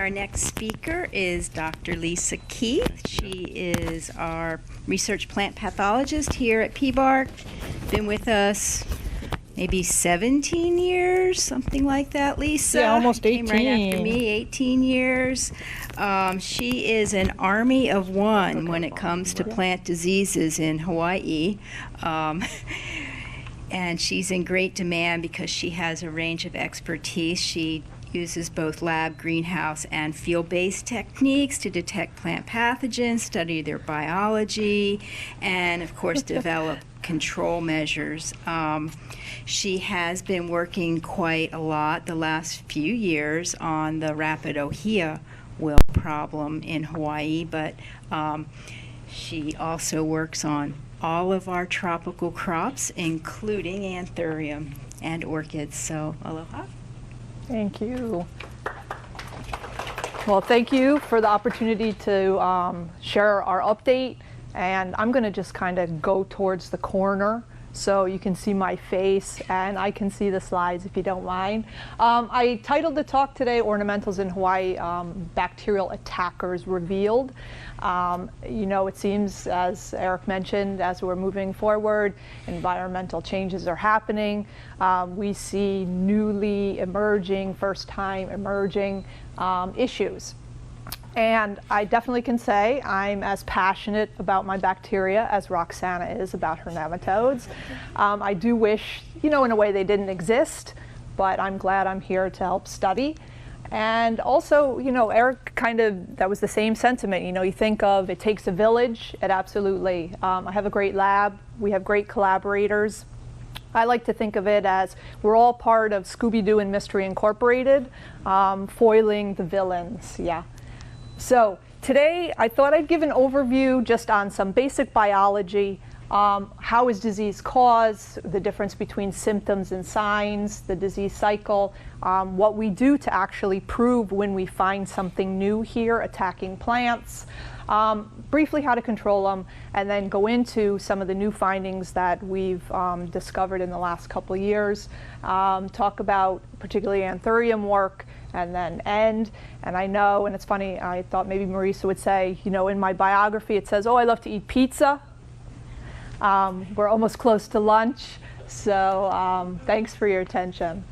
Our next speaker is Dr. Lisa Keith. She is our research plant pathologist here at PBARC. Been with us maybe 17 years, something like that, Lisa. Yeah, almost 18. Came right after me, 18 years. She is an army of one when it comes to plant diseases in Hawaii. And she's in great demand because she has a range of expertise. She uses both lab, greenhouse, and field-based techniques to detect plant pathogens, study their biology, and of course develop control measures. She has been working quite a lot the last few years on the rapid ohia wilt problem in Hawaii, but she also works on all of our tropical crops, including Anthurium and orchids. So, aloha. Thank you. Well, thank you for the opportunity to share our update. And I'm going to just kind of go towards the corner so you can see my face and I can see the slides if you don't mind. I titled the talk today, Ornamentals in Hawaii, Bacterial Attackers Revealed. You know, it seems, as Eric mentioned, as we're moving forward, environmental changes are happening. We see newly emerging, first-time emerging issues. And I definitely can say I'm as passionate about my bacteria as Roxana is about her nematodes. I do wish, you know, in a way they didn't exist, but I'm glad I'm here to help study. And also, you know, Eric that was the same sentiment. You know, you think of it takes a village, it absolutely. I have a great lab, we have great collaborators. I like to think of it as we're all part of Scooby-Doo and Mystery Incorporated, foiling the villains, yeah. So today I thought I'd give an overview just on some basic biology. How is disease caused, the difference between symptoms and signs, the disease cycle, what we do to actually prove when we find something new here attacking plants, briefly how to control them, and then go into some of the new findings that we've discovered in the last couple of years, talk about particularly Anthurium work, and then end. And I know, and it's funny, I thought maybe Marisa would say, you know, in my biography it says, oh, I love to eat pizza. We're almost close to lunch, so thanks for your attention.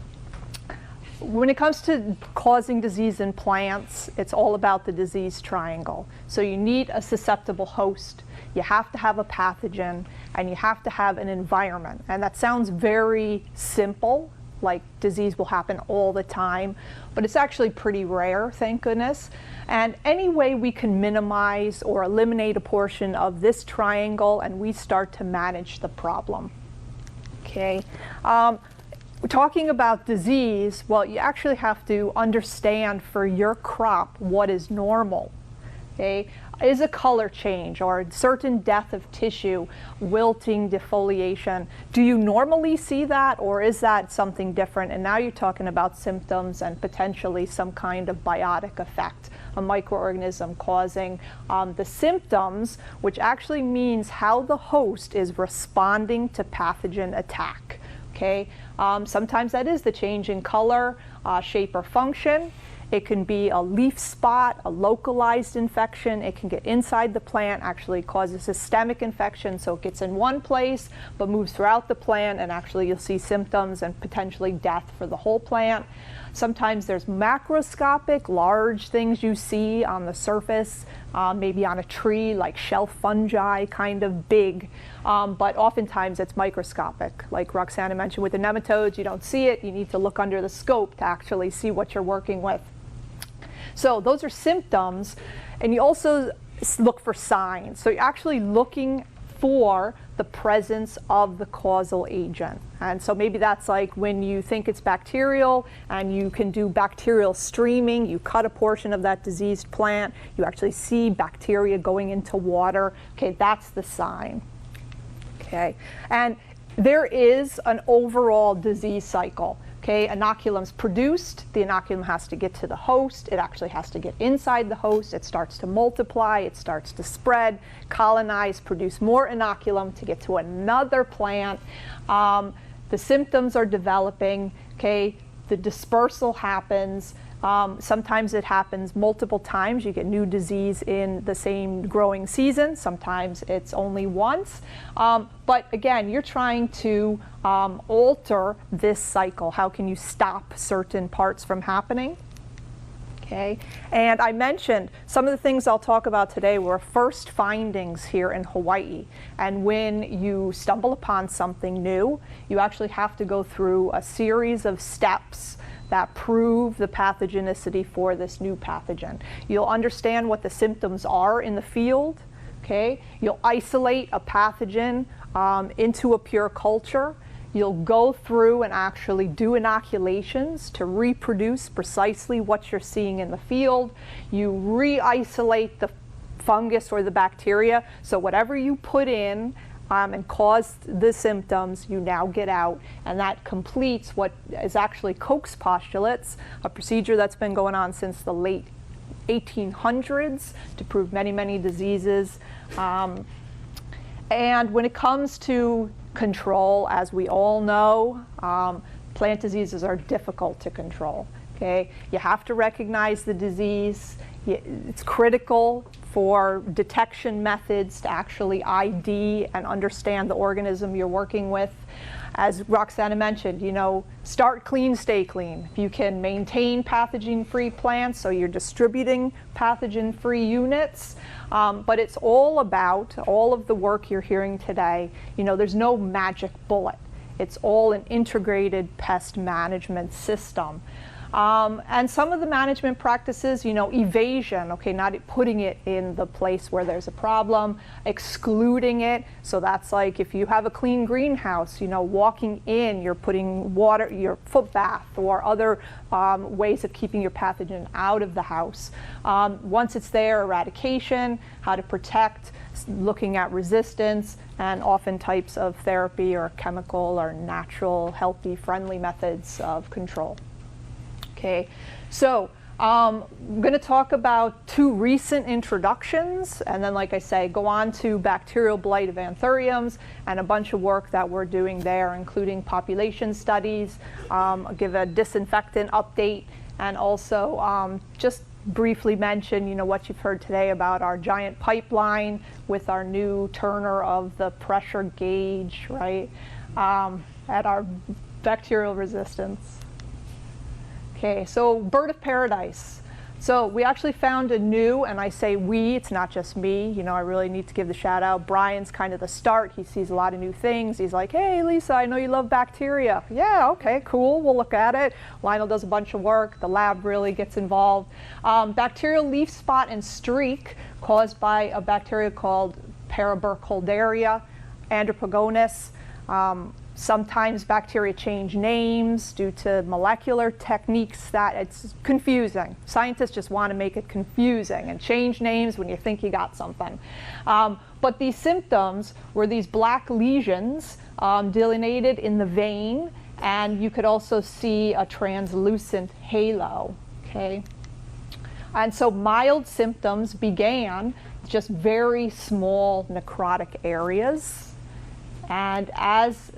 When it comes to causing disease in plants, it's all about the disease triangle. So you need a susceptible host, you have to have a pathogen, and you have to have an environment. And that sounds very simple, like disease will happen all the time, but it's actually pretty rare, thank goodness. And any way we can minimize or eliminate a portion of this triangle, and we start to manage the problem. Okay. Talking about disease, well, you actually have to understand for your crop what is normal. Okay. Is a color change or a certain death of tissue, wilting, defoliation, do you normally see that, or is that something different? And now you're talking about symptoms and potentially some kind of biotic effect, a microorganism causing the symptoms, which actually means how the host is responding to pathogen attack. Okay? Sometimes that is the change in color, shape, or function. It can be a leaf spot, a localized infection. It can get inside the plant, actually causes systemic infection, so it gets in one place but moves throughout the plant, and actually you'll see symptoms and potentially death for the whole plant. Sometimes there's macroscopic, large things you see on the surface, maybe on a tree, like shelf fungi, kind of big. But oftentimes it's microscopic. Like Roxana mentioned with the nematodes, you don't see it. You need to look under the scope to actually see what you're working with. So those are symptoms, and you also look for signs. So you're actually looking for the presence of the causal agent. And so maybe that's like when you think it's bacterial and you can do bacterial streaming, you cut a portion of that diseased plant, you actually see bacteria going into water. Okay, that's the sign. Okay, and there is an overall disease cycle. Okay, inoculum's produced, the inoculum has to get to the host, it actually has to get inside the host, it starts to multiply, it starts to spread, colonize, produce more inoculum to get to another plant. The symptoms are developing, okay, the dispersal happens, Sometimes it happens multiple times. You get new disease in the same growing season. Sometimes it's only once. But again, you're trying to alter this cycle. How can you stop certain parts from happening? Okay. And I mentioned some of the things I'll talk about today were first findings here in Hawaii. And when you stumble upon something new, you actually have to go through a series of steps that prove the pathogenicity for this new pathogen. You'll understand what the symptoms are in the field. Okay. You'll isolate a pathogen into a pure culture. You'll go through and actually do inoculations to reproduce precisely what you're seeing in the field. You re-isolate the fungus or the bacteria, so whatever you put in and caused the symptoms, you now get out, and that completes what is actually Koch's postulates, a procedure that's been going on since the late 1800s to prove many, many diseases. And when it comes to control, as we all know, plant diseases are difficult to control. Okay, you have to recognize the disease. It's critical for detection methods to actually ID and understand the organism you're working with. As Roxana mentioned, you know, start clean, stay clean. If you can maintain pathogen-free plants, so you're distributing pathogen-free units, but it's all about all of the work you're hearing today. You know, there's no magic bullet. It's all an integrated pest management system. And some of the management practices, you know, evasion, okay, not putting it in the place where there's a problem, excluding it. So that's like if you have a clean greenhouse, you know, walking in, you're putting water, your foot bath, or other ways of keeping your pathogen out of the house. Once it's there, eradication, how to protect, looking at resistance, and often types of therapy or chemical or natural, healthy, friendly methods of control. Okay, so I'm going to talk about two recent introductions, and then, like I say, go on to bacterial blight of Anthuriums and a bunch of work that we're doing there, including population studies. I'll give a disinfectant update, and also just briefly mention, you know, what you've heard today about our giant pipeline with our new turner of the pressure gauge, right, at our bacterial resistance. Okay, so bird of paradise. So we actually found a new, and I say we, it's not just me, you know, I really need to give the shout out. Brian's kind of the start. He sees a lot of new things. He's like, hey, Lisa, I know you love bacteria. Yeah, okay, cool, we'll look at it. Lionel does a bunch of work. The lab really gets involved. Bacterial leaf spot and streak caused by a bacteria called Paraburkholderia andropogonus. Sometimes bacteria change names due to molecular techniques that it's confusing. Scientists just want to make it confusing and change names when you think you got something. But these symptoms were these black lesions delineated in the vein, and you could also see a translucent halo. Okay? And so mild symptoms began just very small necrotic areas. And as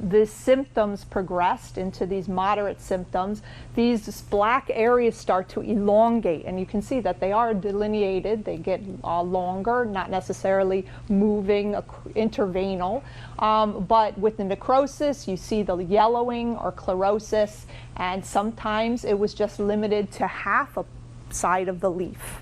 the symptoms progressed into these moderate symptoms, these black areas start to elongate. And you can see that they are delineated. They get longer, not necessarily moving intervenal. But with the necrosis, you see the yellowing or chlorosis. And sometimes it was just limited to half a side of the leaf.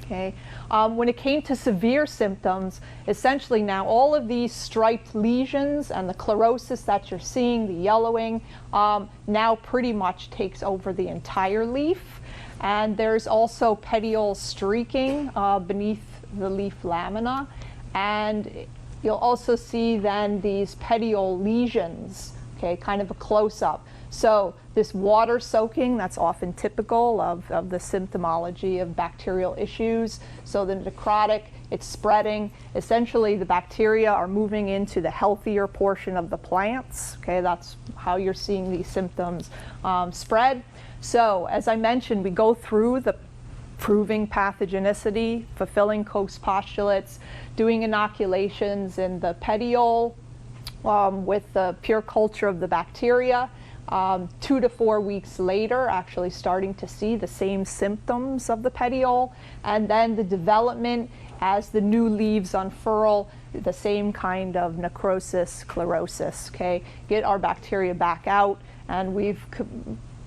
Okay. When it came to severe symptoms, essentially now all of these striped lesions and the chlorosis that you're seeing, the yellowing, now pretty much takes over the entire leaf. And there's also petiole streaking beneath the leaf lamina. And you'll also see then these petiole lesions, okay, kind of a close-up. So this water soaking, that's often typical of the symptomology of bacterial issues. So the necrotic, it's spreading. Essentially, the bacteria are moving into the healthier portion of the plants. Okay, that's how you're seeing these symptoms spread. So as I mentioned, we go through the proving pathogenicity, fulfilling Koch's postulates, doing inoculations in the petiole with the pure culture of the bacteria. 2 to 4 weeks later, actually starting to see the same symptoms of the petiole, and then the development as the new leaves unfurl, the same kind of necrosis, sclerosis, okay? Get our bacteria back out, and we've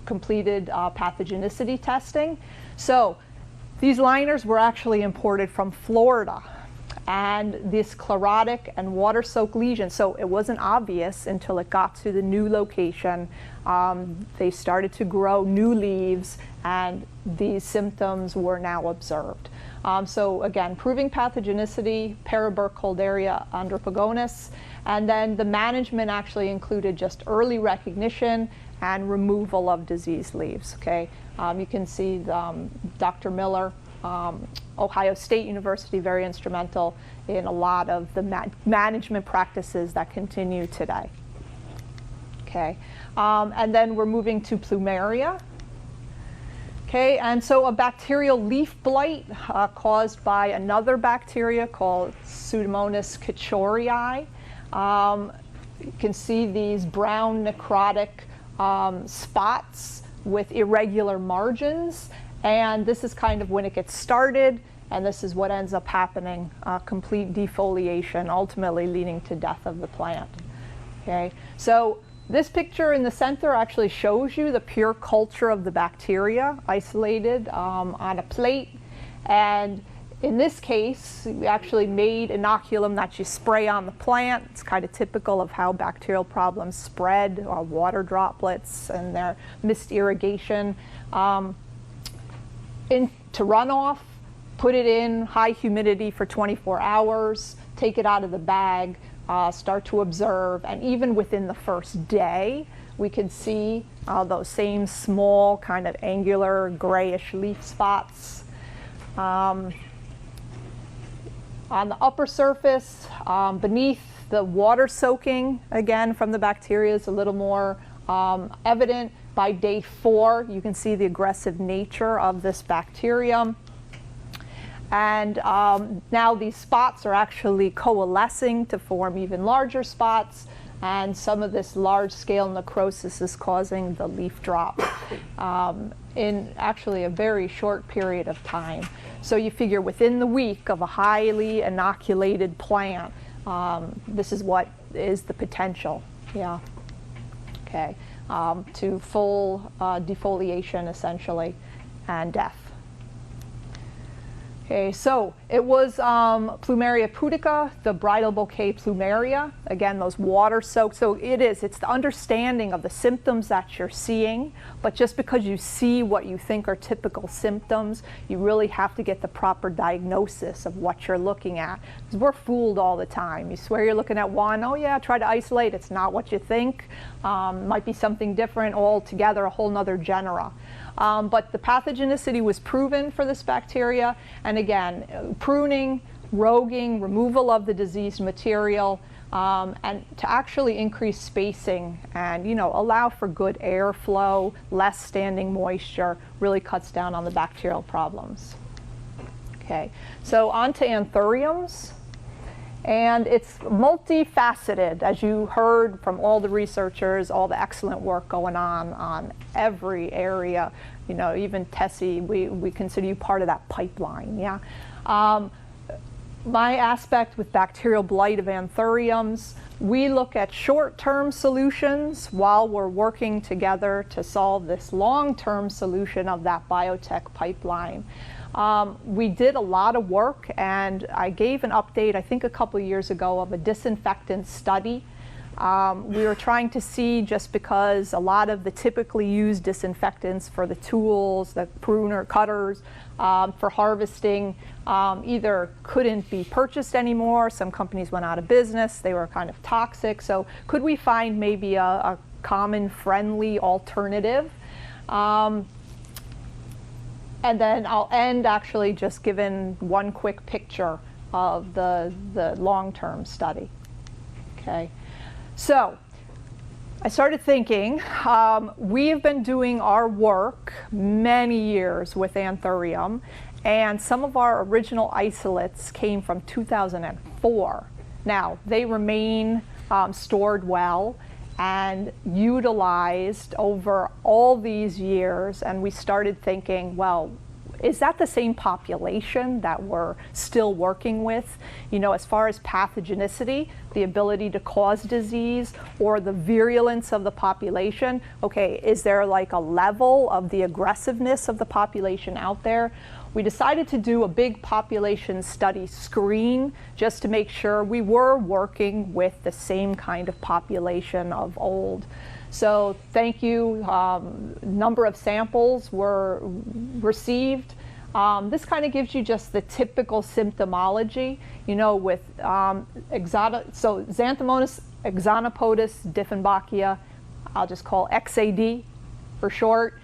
completed pathogenicity testing. So these liners were actually imported from Florida, and this chlorotic and water-soaked lesion, so it wasn't obvious until it got to the new location. They started to grow new leaves, and these symptoms were now observed. So again, proving pathogenicity, Paraburkholderia andropogonus, and then the management actually included just early recognition and removal of diseased leaves, okay? You can see Dr. Miller, Ohio State University, very instrumental in a lot of the management practices that continue today. Okay, and then we're moving to Plumeria. Okay, and so a bacterial leaf blight caused by another bacteria called Pseudomonas cachorei. You can see these brown necrotic spots with irregular margins. And this is kind of when it gets started, and this is what ends up happening, complete defoliation, ultimately leading to death of the plant. Okay, so this picture in the center actually shows you the pure culture of the bacteria isolated on a plate. And in this case, we actually made inoculum that you spray on the plant. It's kind of typical of how bacterial problems spread, or water droplets and their missed irrigation. Into runoff, put it in high humidity for 24 hours, take it out of the bag, start to observe, and even within the first day, we can see those same small kind of angular grayish leaf spots. On the upper surface, beneath the water soaking, again from the bacteria, is a little more evident. By day 4, you can see the aggressive nature of this bacterium. And now these spots are actually coalescing to form even larger spots, and some of this large-scale necrosis is causing the leaf drop in actually a very short period of time. So you figure within the week of a highly inoculated plant, this is what is the potential, yeah, okay. To full defoliation, essentially, and death. Okay, so it was Plumeria pudica, the bridal bouquet Plumeria. Again, those water soaked. So it's the understanding of the symptoms that you're seeing, but just because you see what you think are typical symptoms, you really have to get the proper diagnosis of what you're looking at. Because we're fooled all the time. You swear you're looking at one, oh yeah, try to isolate, it's not what you think. Might be something different altogether, a whole nother genera. But the pathogenicity was proven for this bacteria, and again, pruning, roguing, removal of the diseased material, and to actually increase spacing and allow for good airflow, less standing moisture, really cuts down on the bacterial problems. Okay, so on to Anthuriums. And it's multifaceted, as you heard from all the researchers, all the excellent work going on every area. Even Tessie, we consider you part of that pipeline, yeah? My aspect with bacterial blight of Anthuriums, we look at short-term solutions while we're working together to solve this long-term solution of that biotech pipeline. We did a lot of work, and I gave an update, I think a couple of years ago, of a disinfectant study. We were trying to see, just because a lot of the typically used disinfectants for the tools, the pruner cutters, for harvesting, either couldn't be purchased anymore, some companies went out of business, they were kind of toxic, so could we find maybe a common, friendly alternative? And then I'll end actually just giving one quick picture of the long-term study. Okay, so I started thinking, we have been doing our work many years with Anthurium, and some of our original isolates came from 2004. Now, they remain stored well, and utilized over all these years. And we started thinking, well, is that the same population that we're still working with? You know, as far as pathogenicity, the ability to cause disease, or the virulence of the population, okay, is there like a level of the aggressiveness of the population out there? We decided to do a big population study screen just to make sure we were working with the same kind of population of old. So thank you. Number of samples were received. This kind of gives you just the typical symptomology, you know, with Xanthomonas exonopotus Dieffenbachia, I'll just call XAD for short.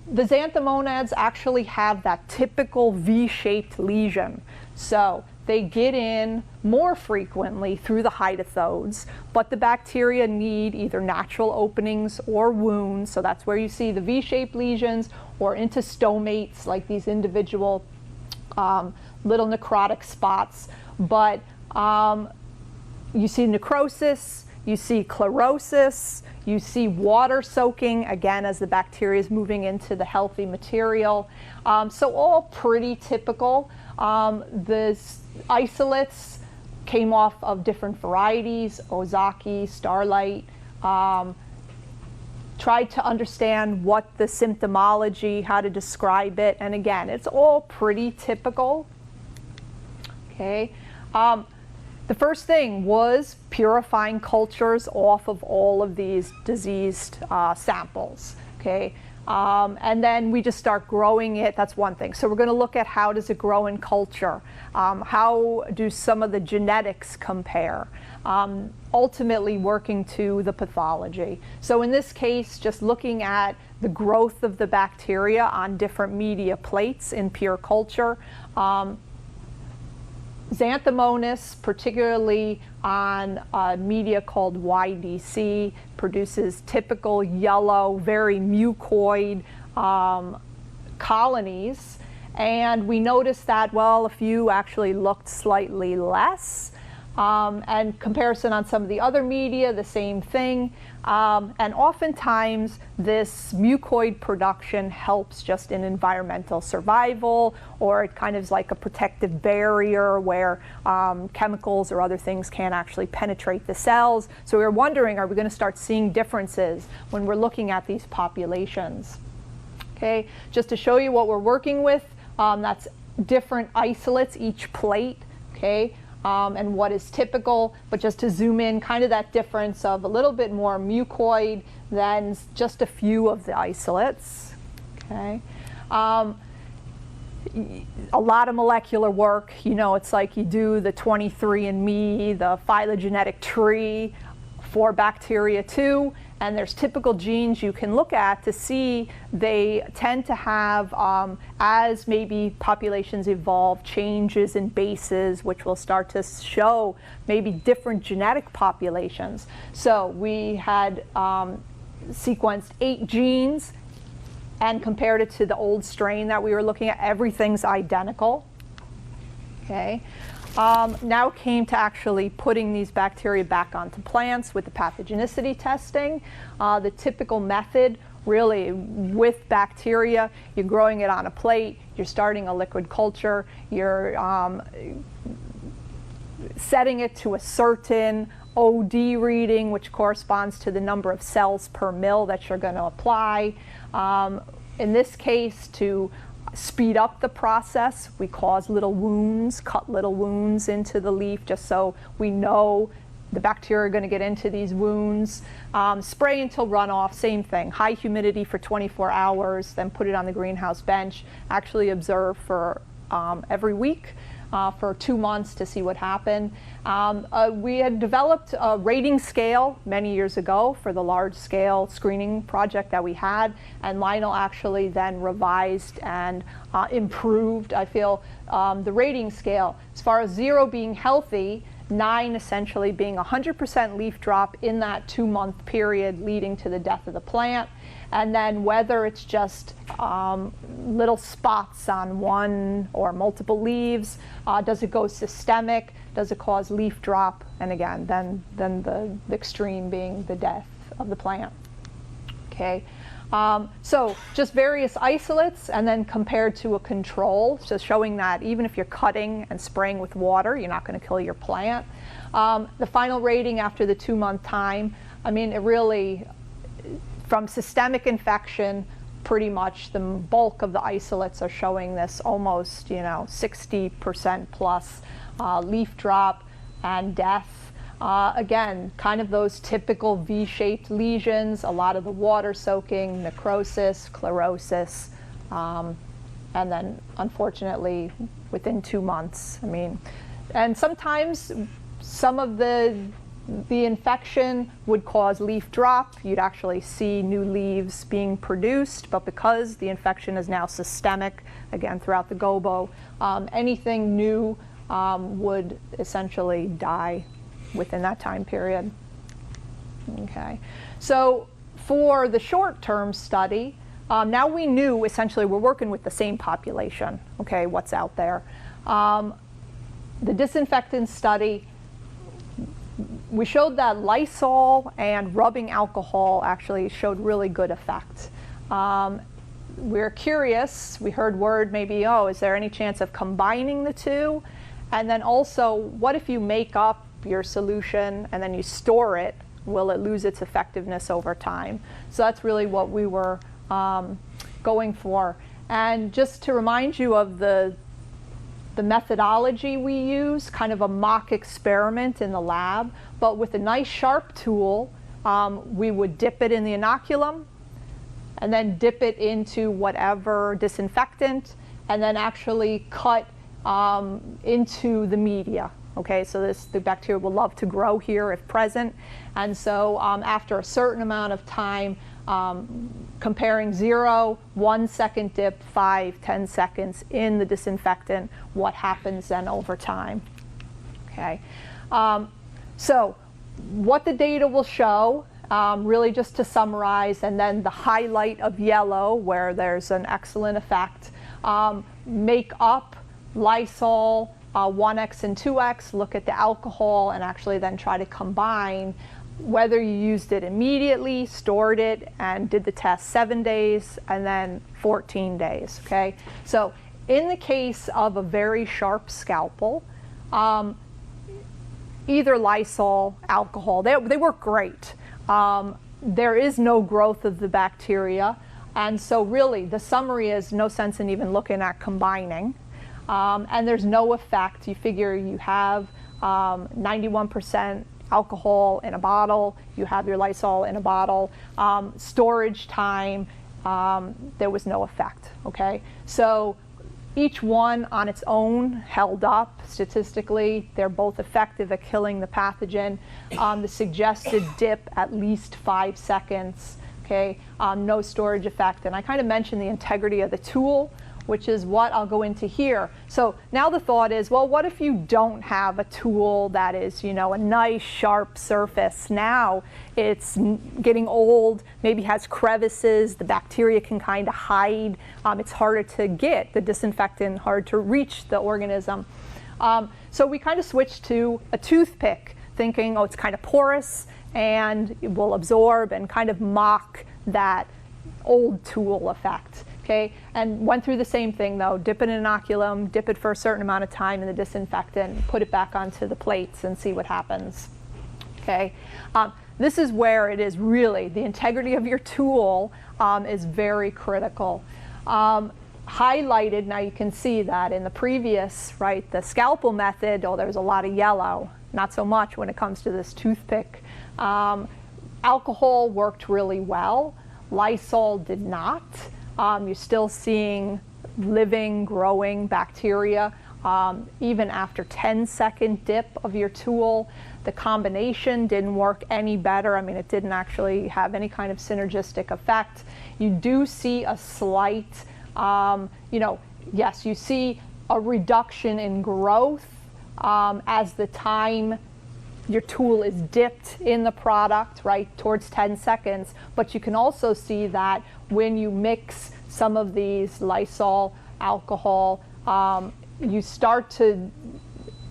The xanthomonads actually have that typical V-shaped lesion. So they get in more frequently through the hydrathodes, but the bacteria need either natural openings or wounds. So that's where you see the V-shaped lesions, or into stomates, like these individual little necrotic spots. But you see necrosis, you see chlorosis, you see water soaking, again, as the bacteria is moving into the healthy material. So all pretty typical. The isolates came off of different varieties, Ozaki, Starlight. Tried to understand what the symptomology, how to describe it, and again, it's all pretty typical. Okay. The first thing was purifying cultures off of all of these diseased samples. Okay. And then we just start growing it. That's one thing. So we're going to look at how does it grow in culture? How do some of the genetics compare? Ultimately working to the pathology. So in this case, just looking at the growth of the bacteria on different media plates in pure culture. Xanthomonas, particularly on media called YDC, produces typical yellow, very mucoid colonies. And we noticed that, well, a few actually looked slightly less. And comparison on some of the other media, the same thing. And oftentimes this mucoid production helps just in environmental survival, or it kind of is like a protective barrier where chemicals or other things can't actually penetrate the cells. So we were wondering, are we going to start seeing differences when we're looking at these populations? Okay, just to show you what we're working with, that's different isolates, each plate, okay? And what is typical, but just to zoom in, kind of that difference of a little bit more mucoid than just a few of the isolates. Okay. A lot of molecular work, you know, it's like you do the 23andMe, the phylogenetic tree for bacteria too, and there's typical genes you can look at to see they tend to have, as maybe populations evolve, changes in bases, which will start to show maybe different genetic populations. So we had sequenced 8 genes and compared it to the old strain that we were looking at. Everything's identical. Okay. Now came to actually putting these bacteria back onto plants with the pathogenicity testing. The typical method, really, with bacteria, you're growing it on a plate, you're starting a liquid culture, you're setting it to a certain OD reading, which corresponds to the number of cells per mil that you're going to apply. In this case, to speed up the process, we cause little wounds, cut little wounds into the leaf just so we know the bacteria are going to get into these wounds. Spray until runoff, same thing. High humidity for 24 hours, then put it on the greenhouse bench. Actually observe for every week for 2 months to see what happened. We had developed a rating scale many years ago for the large-scale screening project that we had, and Lionel actually then revised and improved, I feel, the rating scale. As far as 0 being healthy, 9 essentially being 100% leaf drop in that 2-month period leading to the death of the plant. And then whether it's just little spots on one or multiple leaves, does it go systemic, does it cause leaf drop, and again, then the extreme being the death of the plant. Okay. So just various isolates and then compared to a control, so showing that even if you're cutting and spraying with water, you're not going to kill your plant. The final rating after the 2-month time, I mean, it really, from systemic infection, pretty much the bulk of the isolates are showing this almost, 60% plus leaf drop and death. Again, kind of those typical V-shaped lesions, a lot of the water soaking, necrosis, sclerosis, and then unfortunately within 2 months. I mean, and sometimes some of the infection would cause leaf drop. You'd actually see new leaves being produced, but because the infection is now systemic, again, throughout the gobo, anything new would essentially die within that time period. Okay, so for the short-term study, now we knew essentially we're working with the same population, okay, what's out there. The disinfectant study, we showed that Lysol and rubbing alcohol actually showed really good effect. We're curious, we heard word maybe, oh, is there any chance of combining the two? And then also, what if you make up your solution and then you store it? Will it lose its effectiveness over time? So that's really what we were going for. And just to remind you of the methodology we use, kind of a mock experiment in the lab, but with a nice sharp tool, we would dip it in the inoculum and then dip it into whatever disinfectant and then actually cut into the media. Okay, so the bacteria will love to grow here if present. And so after a certain amount of time, comparing 0, 1 second dip, 5, 10 seconds in the disinfectant, what happens then over time. Okay, so what the data will show, really just to summarize, and then the highlight of yellow where there's an excellent effect, make up Lysol, 1x and 2x, look at the alcohol, and actually then try to combine whether you used it immediately, stored it, and did the test 7 days, and then 14 days, okay? So in the case of a very sharp scalpel, either Lysol, alcohol, they work great. There is no growth of the bacteria, and so really the summary is no sense in even looking at combining. And there's no effect. You figure you have 91% alcohol in a bottle, you have your Lysol in a bottle, storage time, there was no effect, okay? So each one on its own held up statistically. They're both effective at killing the pathogen. The suggested dip at least 5 seconds, okay? No storage effect. And I kind of mentioned the integrity of the tool, which is what I'll go into here. So now the thought is, well, what if you don't have a tool that is, a nice sharp surface? Now it's getting old, maybe has crevices, the bacteria can kind of hide, it's harder to get the disinfectant, hard to reach the organism. So we kind of switched to a toothpick, thinking, oh, it's kind of porous and it will absorb, and kind of mock that old tool effect. Okay, and went through the same thing though, dip it in an inoculum, dip it for a certain amount of time in the disinfectant, put it back onto the plates and see what happens. Okay, this is where it is really, the integrity of your tool is very critical. Highlighted, now you can see that in the previous, right, the scalpel method, oh, there's a lot of yellow, not so much when it comes to this toothpick. Alcohol worked really well, Lysol did not. You're still seeing living, growing bacteria, even after 10-second dip of your tool. The combination didn't work any better. I mean, it didn't actually have any kind of synergistic effect. You do see a slight, yes, you see a reduction in growth as the time your tool is dipped in the product, right, towards 10 seconds. But you can also see that when you mix some of these Lysol, alcohol, you start to,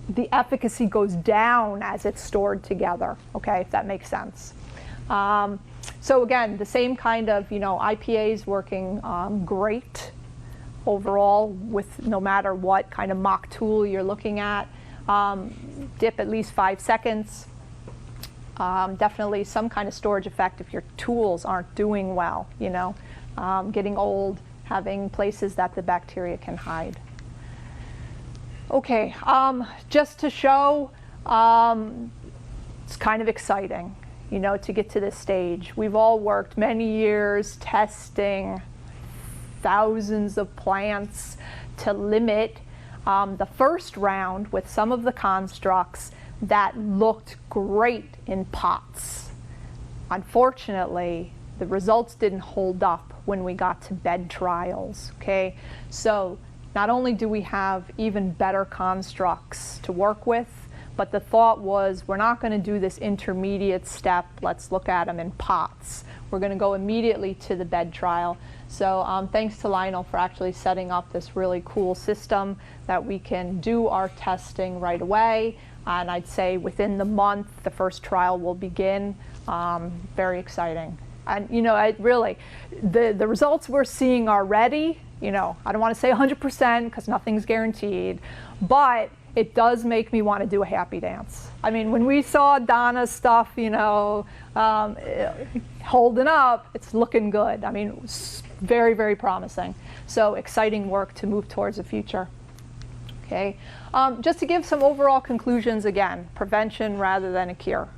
the efficacy goes down as it's stored together, okay, if that makes sense. So again, the same kind of, IPAs working great overall with no matter what kind of mock tool you're looking at. Dip at least 5 seconds. Definitely some kind of storage effect if your tools aren't doing well, getting old, having places that the bacteria can hide. Okay, just to show, it's kind of exciting, to get to this stage. We've all worked many years testing thousands of plants to limit the first round with some of the constructs that looked great in pots. Unfortunately, the results didn't hold up when we got to bed trials, okay? So not only do we have even better constructs to work with, but the thought was we're not going to do this intermediate step, let's look at them in pots. We're going to go immediately to the bed trial. So thanks to Lionel for actually setting up this really cool system that we can do our testing right away. And I'd say within the month, the first trial will begin. Very exciting. And the results we're seeing already, I don't want to say 100% because nothing's guaranteed, but it does make me want to do a happy dance. I mean, when we saw Donna's stuff, holding up, it's looking good. I mean, it's very, very promising. So exciting work to move towards the future. Okay, just to give some overall conclusions again, prevention rather than a cure.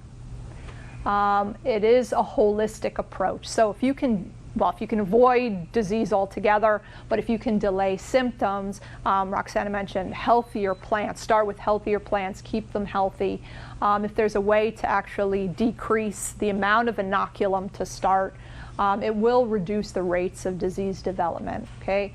It is a holistic approach. So if you can avoid disease altogether, but if you can delay symptoms, Roxana mentioned healthier plants. Start with healthier plants, keep them healthy. If there's a way to actually decrease the amount of inoculum to start, it will reduce the rates of disease development, okay?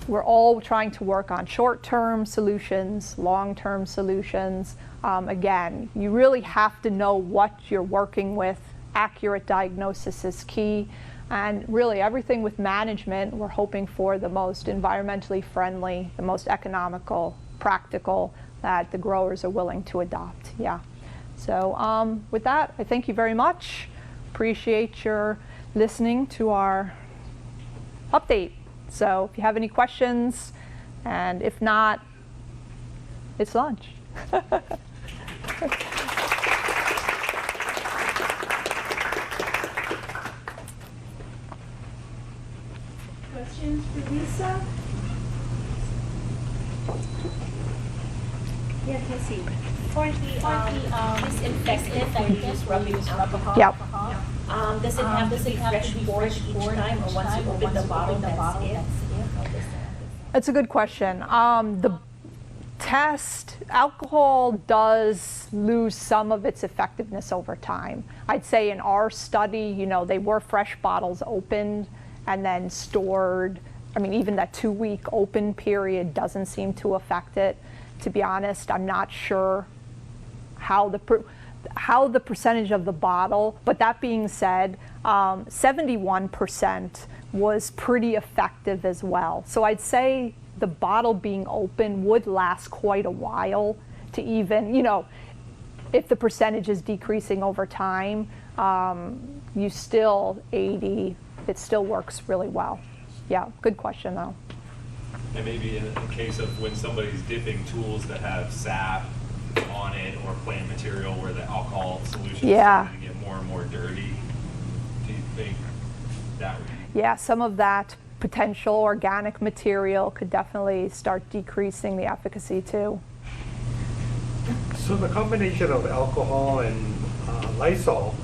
We're all trying to work on short-term solutions, long-term solutions. Again, you really have to know what you're working with. Accurate diagnosis is key. And really everything with management, we're hoping for the most environmentally friendly, the most economical, practical that the growers are willing to adopt. Yeah. So with that, I thank you very much. Appreciate your listening to our update. So if you have any questions, and if not, it's lunch. Questions for Lisa? Yeah, Cassie. For the disinfectant rubbing alcohol, Yep. Does it have to be fresh poured each time, or once you open the bottle, that's it? That's a good question. The test, alcohol does lose some of its effectiveness over time. I'd say in our study, they were fresh bottles opened and then stored. I mean, even that 2-week open period doesn't seem to affect it. To be honest, I'm not sure how the percentage of the bottle, but that being said, 71% was pretty effective as well. So I'd say the bottle being open would last quite a while to even, if the percentage is decreasing over time, you still 80, it still works really well. Yeah, good question though. And maybe in a case of when somebody's dipping tools that have sap on it or plant material where the alcohol solution is starting to get more and more dirty, do you think that would be? Yeah, some of that potential organic material could definitely start decreasing the efficacy too. So the combination of alcohol and Lysol,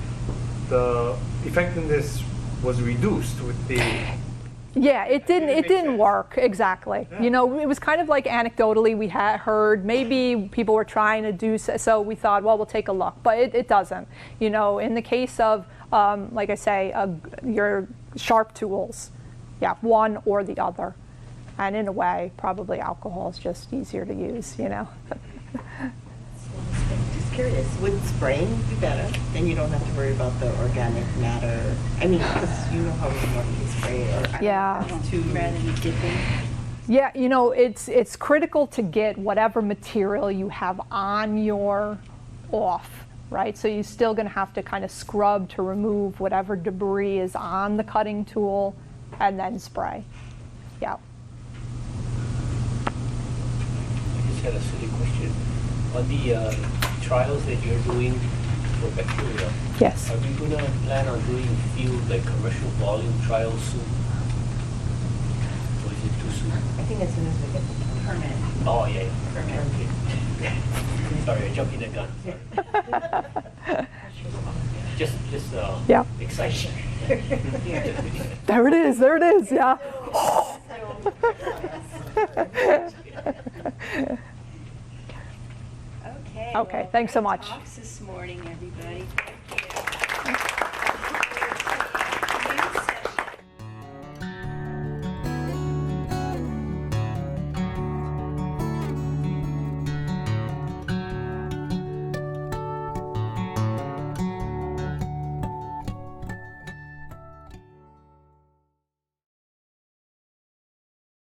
the effectiveness was reduced with the. Yeah, it didn't work exactly. Yeah. It was kind of like anecdotally we had heard maybe people were trying to do so we thought, well, we'll take a look, but it doesn't. In the case of like I say, your sharp tools, yeah, one or the other, and in a way, probably alcohol is just easier to use. curious, would spraying be better? Then you don't have to worry about the organic matter. I mean, because you know how we normally spray, or I don't Yeah. know, it's too Rather than dipping. Yeah, you know, it's critical to get whatever material you have on your off, right? So you're still going to have to kind of scrub to remove whatever debris is on the cutting tool and then spray. Yeah. I just had a silly question. On the trials that you're doing for bacterial, Yes. are we going to plan on doing field, like commercial volume trials soon? Or is it too soon? I think as soon as we get the permit. Oh, yeah, yeah. Permit. Okay. Sorry, I jumped in the gun. Sorry. Just Yeah. exciting. There it is. There it is. Yeah. Okay. Okay, well, thanks so great much. talks this morning, everybody.